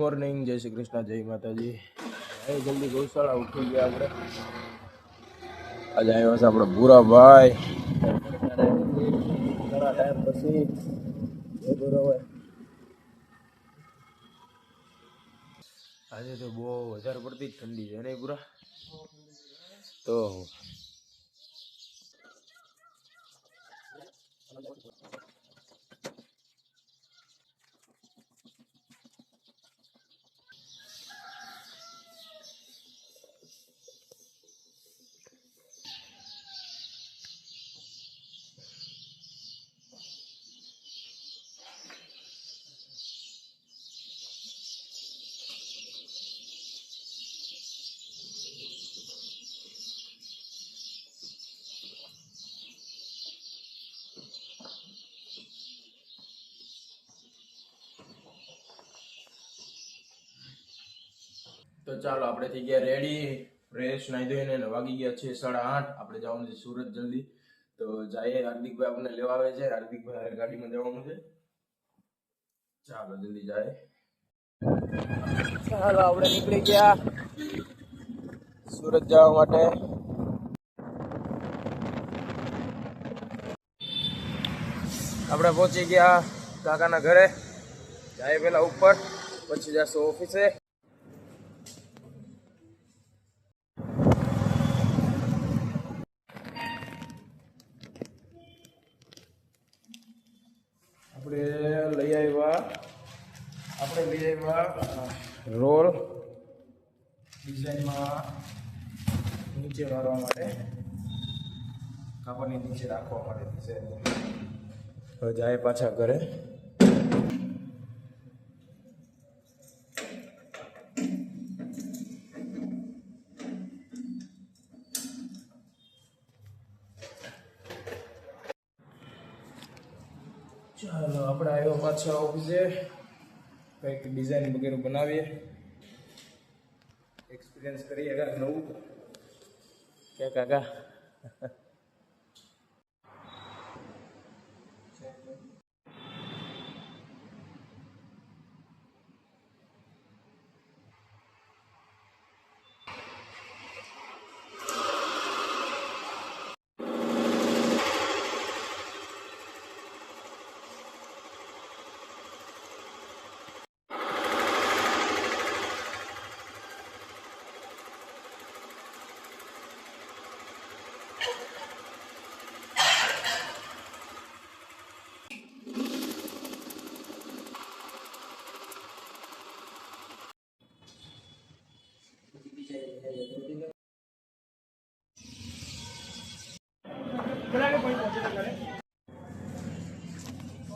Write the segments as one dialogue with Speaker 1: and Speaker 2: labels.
Speaker 1: Morning, જય શ્રી કૃષ્ણ, જય માતાજી. જલ્દી ગૌશાળા ઉઠી ગયા આપણે. આજે આવ્યા છે આપણે ભૂરાભાઈ ઘણા ટાઈમ પછી. આજે તો બહુ વધારે પડતી જ ઠંડી છે નહીં પૂરા. તો ચાલો આપણે થઈ ગયા રેડી, ફ્રેશ નાઈ ધોઈને ને વાગી ગયા છે 8:30. આપણે જવાનું છે સુરત જલ્દી. તો જઈએ, હાર્દિકભાઈ આપણને લેવા આવે છે. હાર્દિકભાઈ ગાડીમાં જવાનું છે. ચાલો જલ્દી જાય. ચાલો આપણે નીકળી ગયા સુરત જવા માટે. આપણે પહોંચી ગયા કાકાના ઘરે. જાય પેલા ઉપર, પછી જશું ઓફિસે. આપણે લઈ આવ્યા રોલ ડિઝાઇનમાં નીચે મારવા માટે, કાપડની નીચે રાખવા માટે ડિઝાઇન. હવે જાય પાછા ઘરે. ચાલો આપણે આવ્યો પાછા ઓફિસે. કંઈક ડિઝાઇન વગેરે બનાવીએ, એક્સપિરિયન્સ કરીએ કાંઈક નવું. ક્યાં કાકા?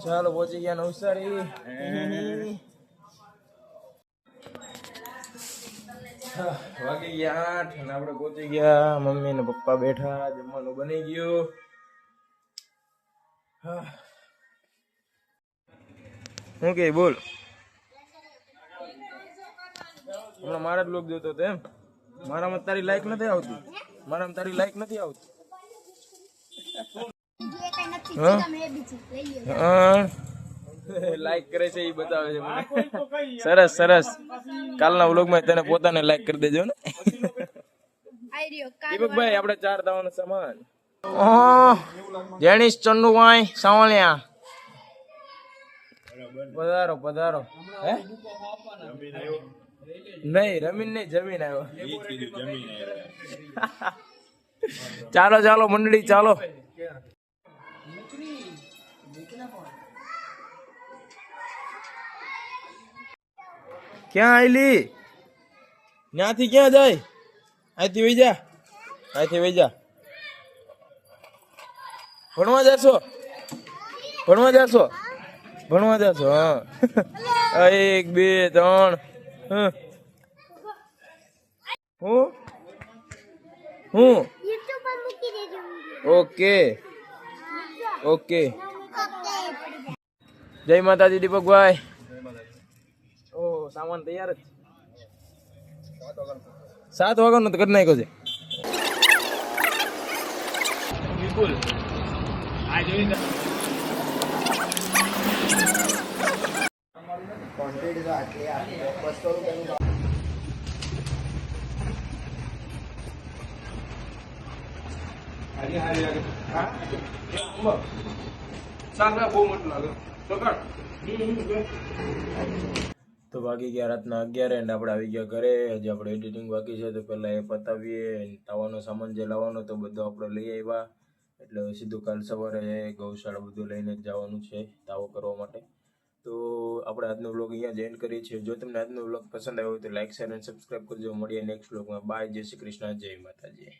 Speaker 1: ચાલો પહોંચી ગયા નવસારી. વાગી ગયા 8 અને આપણે પહોંચી ગયા. મમ્મી ને પપ્પા બેઠા, જમવાનું બની ગયું. શું કે બોલ? હમણાં મારા જ લોક જોતો હતો એમ? મારામાં તારી લાઈક નથી આવતી? મારામાં તારી લાઈક નથી આવતી? લાઈક કરે છે એ બતાવે છે મને. સરસ સરસ. કાલના વ્લોગમાં તને પોતાને લાઈક કરી દેજો ને. દીપકભાઈ આપણે 4 દાવાનો સામાન. જેણીશ ચંદુભાઈ સાવલિયા, પધારો પધારો. હે નહીં રમીન નહીં, જમીન આવ્યો. ચાલો ચાલો મંડળી ચાલો. ક્યાં આયલી? ત્યાંથી ક્યાં જાય? અહીંથી વઈ જા, અહીંથી વઈ જા. ભણવા જાશો? ભણવા જાશો? ભણવા જાશો? હા. 1 2 3. હું ઓકે ઓકે. જય માતાજી દીપકભાઈ. ઓ સામાન તૈયાર જ. 7 વાગ્યાનો તો કરી નાખ્યો છે. વિપુલ આ જોઈ
Speaker 2: ટિકિટ તો આટલી આપી દો. 200 રૂપિયાનું
Speaker 1: તો વાગી ગયા રાતના 11 અને આપણે આવી ગયા ઘરે. હજી આપણે એડિટિંગ બાકી છે તો પહેલા એ પતાવીએ. તાવાનો સામાન જે લાવવાનો તો બધો આપણે લઈ આવ્યા, એટલે સીધું કાલ સવારે ગૌશાળા બધું લઈને જ જવાનું છે તાવો કરવા માટે. તો આપણે આજનો વ્લોગ અહીંયા જ એન્ડ કરીએ છીએ. જો તમને આજનો વ્લોગ પસંદ આવ્યો હોય તો લાઈક, શેર અને સબસ્ક્રાઈબ કરજો. મળીએ નેક્સ્ટ વ્લોગમાં. બાય. જય શ્રી કૃષ્ણ. જય માતાજી.